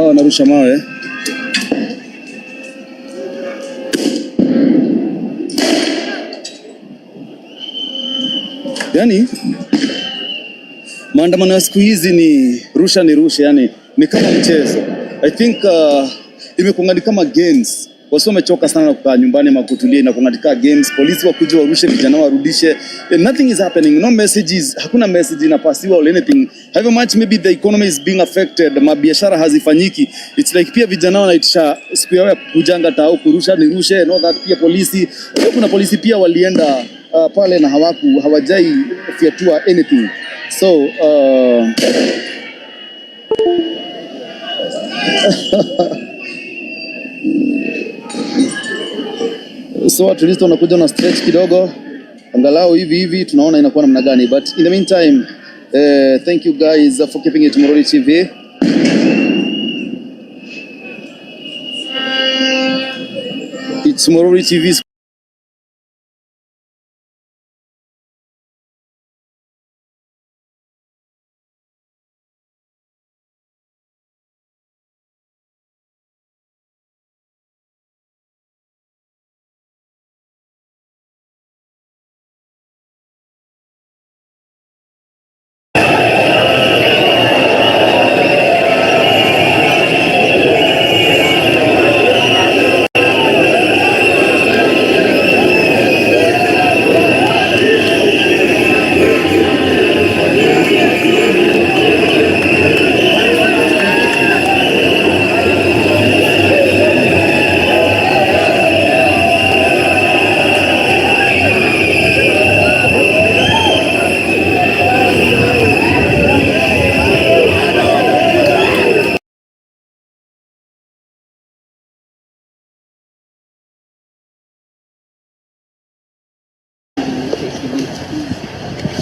hao wanarusha mawe. Yani maandamano ya siku hizi ni rushe, yani ni kama mchezo. I think imekuwa kama games. Wasi wamechoka sana kukaa nyumbani makutulia, na kuandika games. Polisi wakuje warushe vijana warudishe. Nothing is happening. No messages, hakuna message inapasiwa or anything. However much maybe the economy is being affected, mabiashara hazifanyiki. It's like pia vijana wanaitisha siku yao ya kujanga tao kurusha nirushe, and all that. Pia polisi, kuna polisi pia walienda pale na hawajai fiatua anything. So so at least unakuja na stretch kidogo, angalau hivi tunaona inakuwa namna gani. But in the meantime, thank you guys for keeping it Morori TV. It's Morori TV.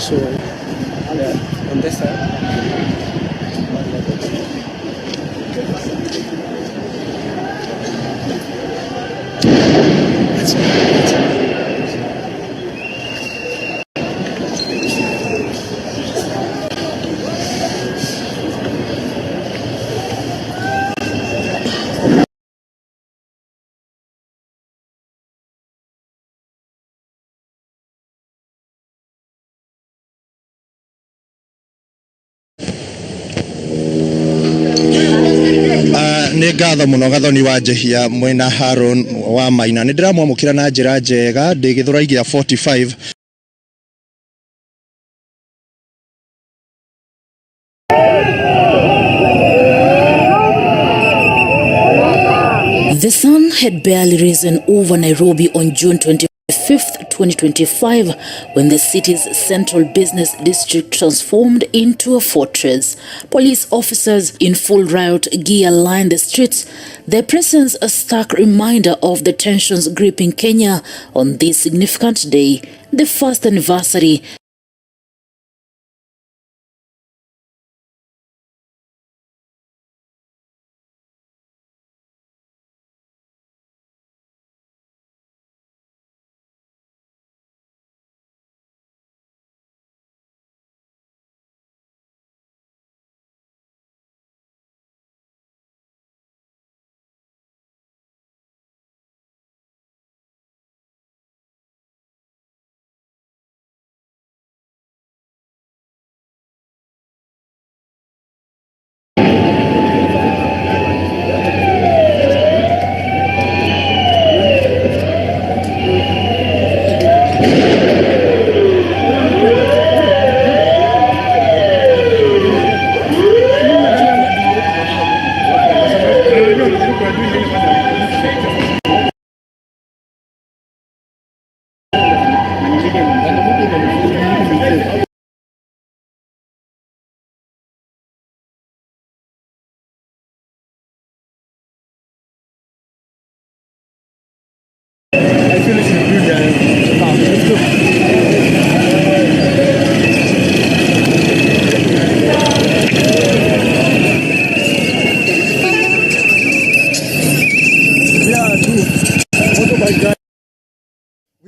So, on this side. Nĩ ngatho mũno gathoni wa njehia mwena Haron wa Maina. Nĩ ndiramwamũkĩra na njĩra njega ndĩ gĩthũrai gĩa 45. The sun had barely risen over Nairobi on June 25th, 2025, when the city's central business district transformed into a fortress. Police officers in full riot gear lined the streets, their presence a stark reminder of the tensions gripping Kenya on this significant day, the first anniversary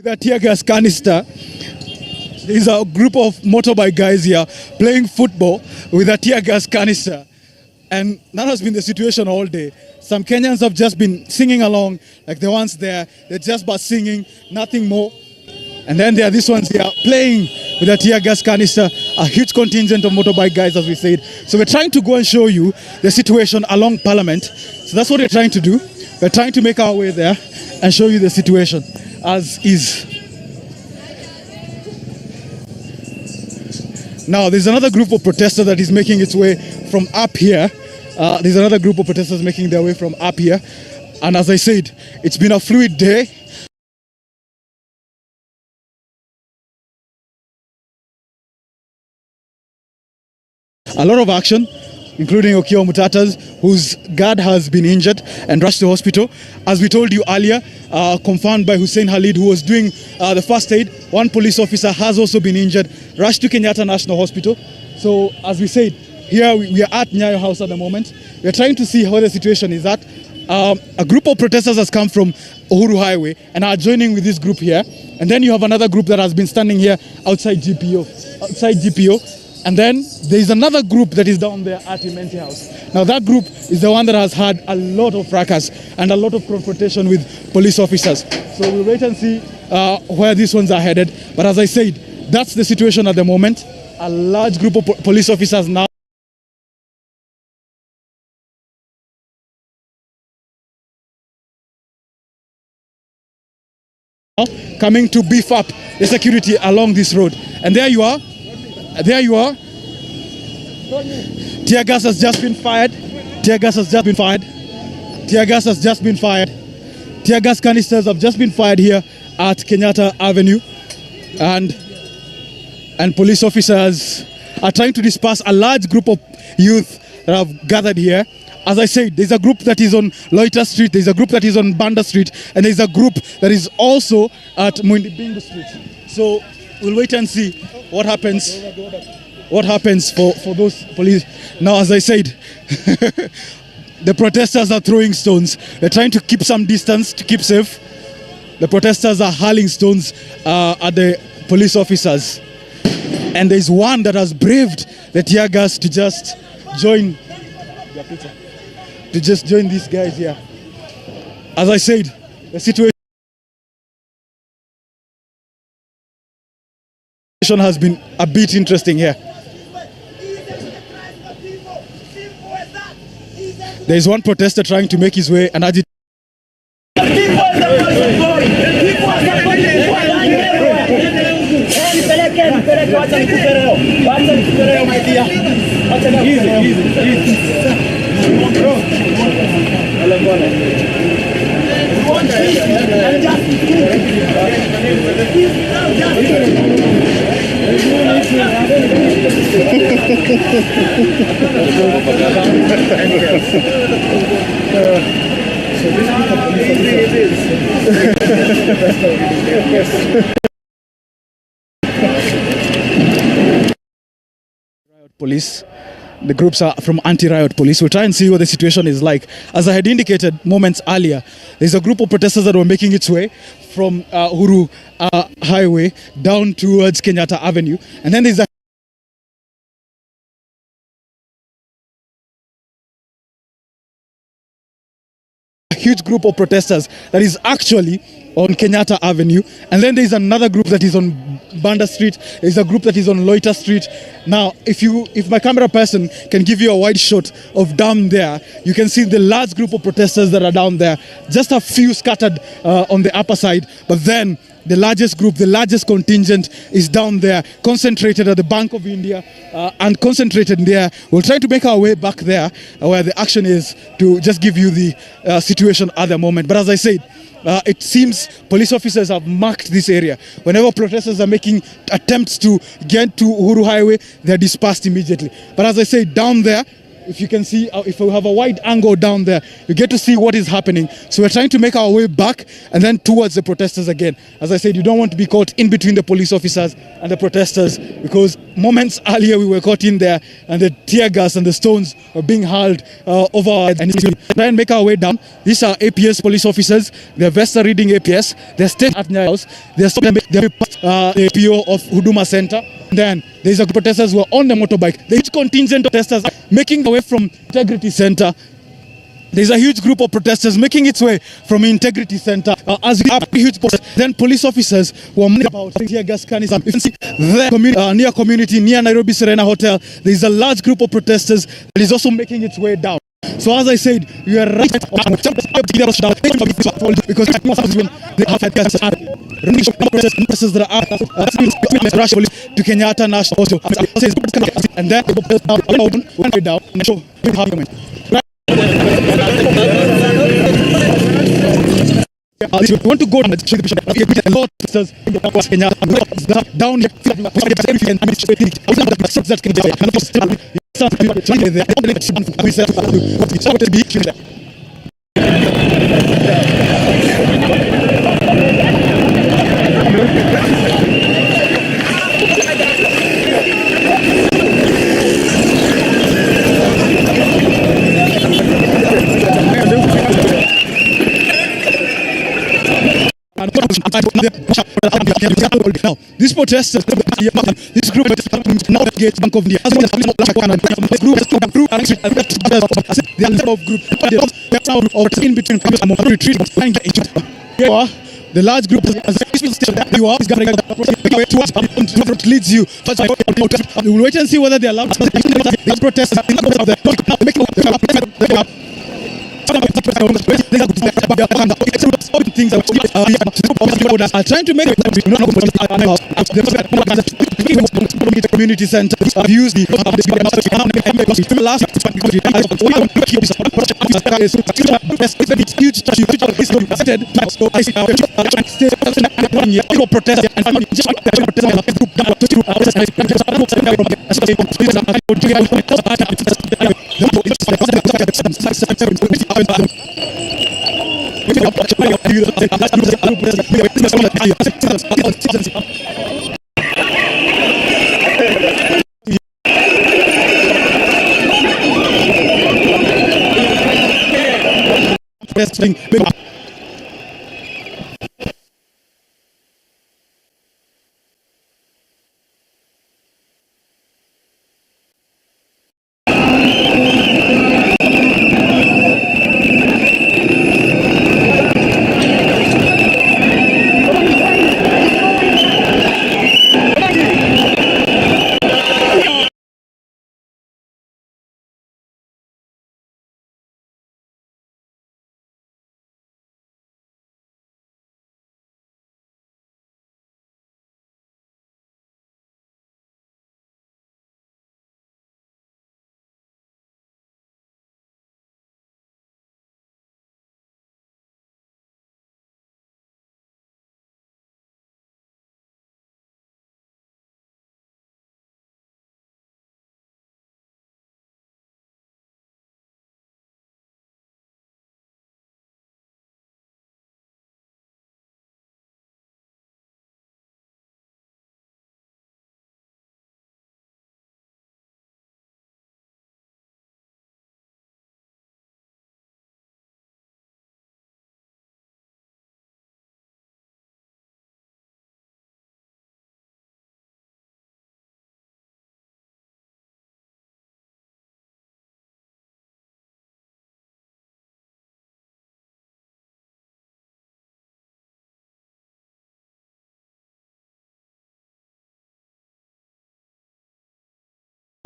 with a tear gas canister. There's a group of motorbike guys here playing football with a tear gas canister. And that has been the situation all day. Some Kenyans have just been singing along, like the ones there. They're just but singing, nothing more. And then there are these ones here playing with a tear gas canister, a huge contingent of motorbike guys, as we said. So we're trying to go and show you the situation along Parliament. So that's what we're trying to do. We're trying to make our way there and show you the situation as is. Now, there's another group of protesters that is making its way from up here. There's another group of protesters making their way from up here. And as I said, it's been a fluid day. A lot of action, including Okio Mutatas, whose guard has been injured and rushed to hospital. As we told you earlier, confirmed by Hussein Khalid, who was doing the first aid, one police officer has also been injured, rushed to Kenyatta National Hospital. So, as we said, here we are at Nyayo House at the moment. We are trying to see how the situation is at. A group of protesters has come from Uhuru Highway and are joining with this group here. And then you have another group that has been standing here outside GPO. And then there is another group that is down there at Imenti House. Now that group is the one that has had a lot of fracas and a lot of confrontation with police officers. So we'll wait and see where these ones are headed. But as I said, that's the situation at the moment. A large group of police officers now coming to beef up the security along this road. And there you are. There you are. Tear gas has just been fired. Tear gas has just been fired. Tear gas has just been fired. Tear gas canisters have just been fired here at Kenyatta Avenue. And police officers are trying to disperse a large group of youth that have gathered here. As I said, there's a group that is on Loiter Street, there's a group that is on Banda Street, and there's a group that is also at Mwindibingu Street. So we'll wait and see what happens. What happens for those police. Now, as I said, the protesters are throwing stones. They're trying to keep some distance to keep safe. The protesters are hurling stones at the police officers. And there's one that has braved the tear gas to just join these guys here. As I said, the situation has been a bit interesting here. There is one protester trying to make his way and agitate. Police. The groups are from anti-riot police. We'll try and see what the situation is like. As I had indicated moments earlier, there's a group of protesters that were making its way from Uhuru Highway down towards Kenyatta Avenue. And then there's a huge group of protesters that is actually on Kenyatta Avenue. And then there's another group that is on Banda Street. There's a group that is on Loiter Street. Now, if my camera person can give you a wide shot of down there, you can see the large group of protesters that are down there. Just a few scattered on the upper side, but then the largest group, the largest contingent is down there, concentrated at the Bank of India and concentrated there. We'll try to make our way back there where the action is to just give you the situation at the moment. But as I said, it seems police officers have marked this area. Whenever protesters are making attempts to get to Uhuru Highway, they're dispersed immediately. But as I say, down there, if you can see, if we have a wide angle down there, you get to see what is happening. So we're trying to make our way back and then towards the protesters again. As I said, you don't want to be caught in between the police officers and the protesters, because moments earlier we were caught in there and the tear gas and the stones were being hurled over our heads. And try and make our way down. These are APS police officers. They're vests are reading APS. They're staying at Nyayo House. They're stopping the APO of Huduma Center. Then there's a protesters who are on the motorbike. The huge contingent of protesters making their way from Integrity Center. There's a huge group of protesters making its way from Integrity Center as we have a huge protest. Then police officers who are about tear gas cannons. You can see there near community, near Nairobi Serena Hotel, there's a large group of protesters that is also making its way down. So as I said, you are right because when they have protesters that are to Kenyatta National also, and then down and show we want to go down now, this protesters, this group now gets Bank of India. As well as group in between retreat. The large group leads you. We will wait and see whether they allow protesters things are trying to make the community center use the last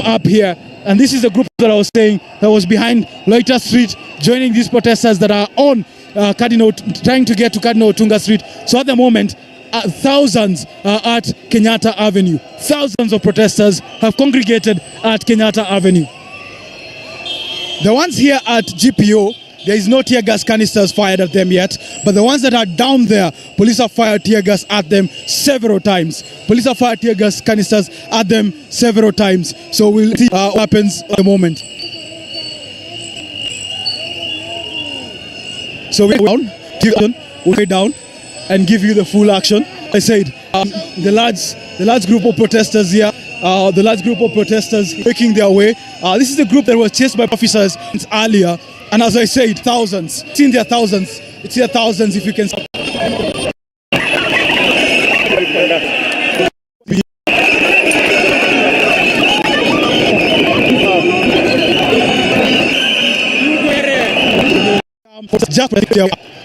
up here, and this is the group that I was saying that was behind Loiter Street, joining these protesters that are on Cardinal, trying to get to Cardinal Otunga Street. So at the moment, thousands are at Kenyatta Avenue. Thousands of protesters have congregated at Kenyatta Avenue. The ones here at GPO, there is no tear gas canisters fired at them yet, but the ones that are down there, police have fired tear gas at them several times. Police have fired tear gas canisters at them several times. So we'll see what happens at the moment. So we'll go down and give you the full action. I said the large group of protesters here. The large group of protesters making their way. This is the group that was chased by officers earlier. And as I said, thousands. It's in their thousands. It's in their thousands if you can. just